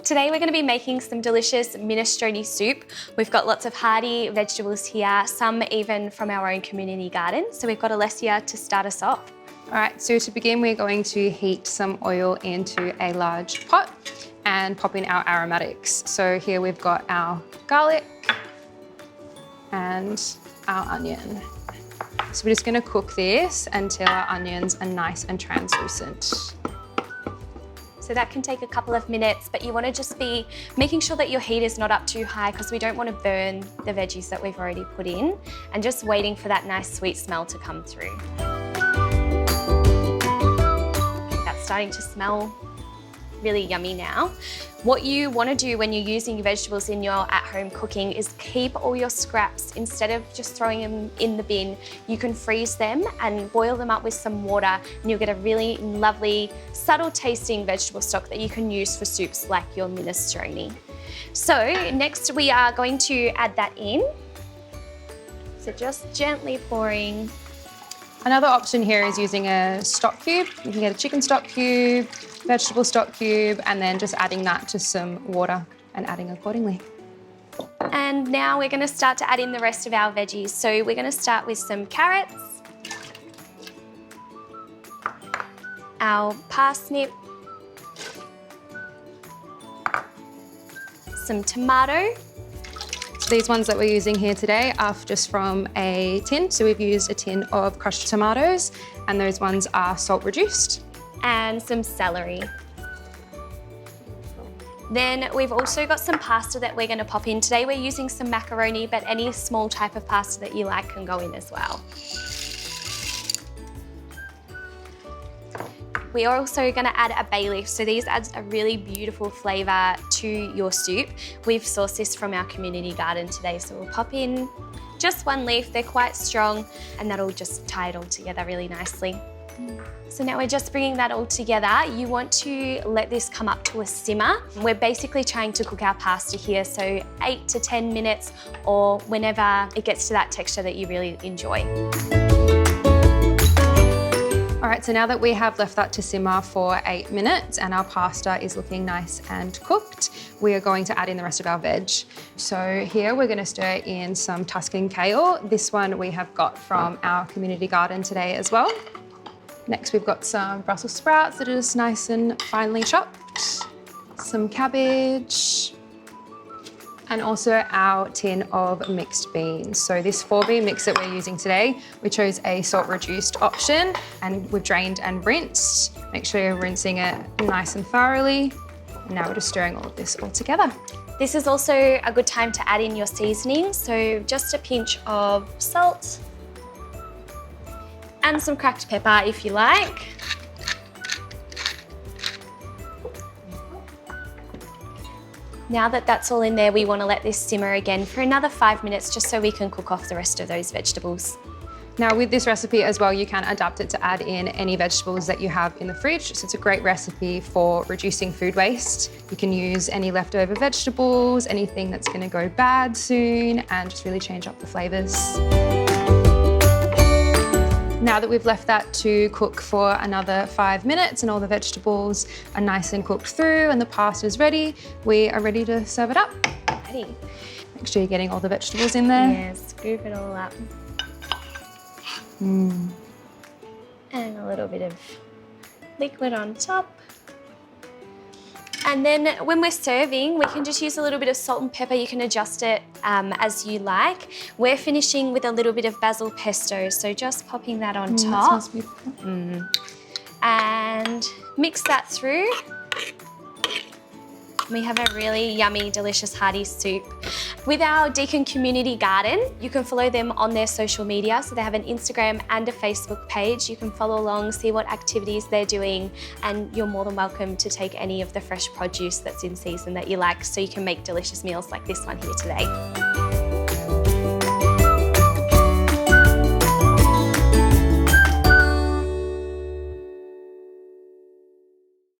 Today we're going to be making some delicious minestrone soup. We've got lots of hearty vegetables here, some even from our own community garden. So we've got Alessia to start us off. All right, so to begin, we're going to heat some oil into a large pot and pop in our aromatics. So here we've got our garlic and our onion. So we're just going to cook this until our onions are nice and translucent. So that can take a couple of minutes, but you want to just be making sure that your heat is not up too high because we don't want to burn the veggies that we've already put in, and just waiting for that nice sweet smell to come through. That's starting to smell really yummy now. What you want to do when you're using your vegetables in your at-home cooking is keep all your scraps. Instead of just throwing them in the bin, you can freeze them and boil them up with some water, and you'll get a really lovely, subtle tasting vegetable stock that you can use for soups like your minestrone. So next we are going to add that in. So just gently pouring. Another option here is using a stock cube. You can get a chicken stock cube, vegetable stock cube, and then just adding that to some water and adding accordingly. And now we're going to start to add in the rest of our veggies. So we're going to start with some carrots, our parsnip, some tomato. So these ones that we're using here today are just from a tin. So we've used a tin of crushed tomatoes, and those ones are salt reduced. And some celery. Then we've also got some pasta that we're going to pop in. Today we're using some macaroni, but any small type of pasta that you like can go in as well. We are also going to add a bay leaf, so these adds a really beautiful flavour to your soup. We've sourced this from our community garden today, so we'll pop in just one leaf. They're quite strong, and that'll just tie it all together really nicely. So now we're just bringing that all together. You want to let this come up to a simmer. We're basically trying to cook our pasta here, so 8 to 10 minutes, or whenever it gets to that texture that you really enjoy. All right, so now that we have left that to simmer for 8 minutes and our pasta is looking nice and cooked, we are going to add in the rest of our veg. So here we're going to stir in some Tuscan kale. This one we have got from our community garden today as well. Next, we've got some Brussels sprouts that are just nice and finely chopped, some cabbage, and also our tin of mixed beans. So this 4-bean mix that we're using today, we chose a salt-reduced option, and we've drained and rinsed. Make sure you're rinsing it nice and thoroughly. And now we're just stirring all of this all together. This is also a good time to add in your seasoning. So just a pinch of salt, and some cracked pepper if you like. Now that that's all in there, we want to let this simmer again for another 5 minutes just so we can cook off the rest of those vegetables. Now with this recipe as well, you can adapt it to add in any vegetables that you have in the fridge. So it's a great recipe for reducing food waste. You can use any leftover vegetables, anything that's going to go bad soon, and just really change up the flavours. Now that we've left that to cook for another 5 minutes and all the vegetables are nice and cooked through and the pasta is ready, we are ready to serve it up. Ready. Make sure you're getting all the vegetables in there. Yeah, scoop it all up. Mm. And a little bit of liquid on top. And then when we're serving, we can just use a little bit of salt and pepper. You can adjust it as you like. We're finishing with a little bit of basil pesto, so just popping that on top. That smells beautiful. And mix that through. We have a really yummy, delicious, hearty soup. With our Deakin community garden, you can follow them on their social media. So they have an Instagram and a Facebook page. You can follow along, see what activities they're doing, and you're more than welcome to take any of the fresh produce that's in season that you like, so you can make delicious meals like this one here today.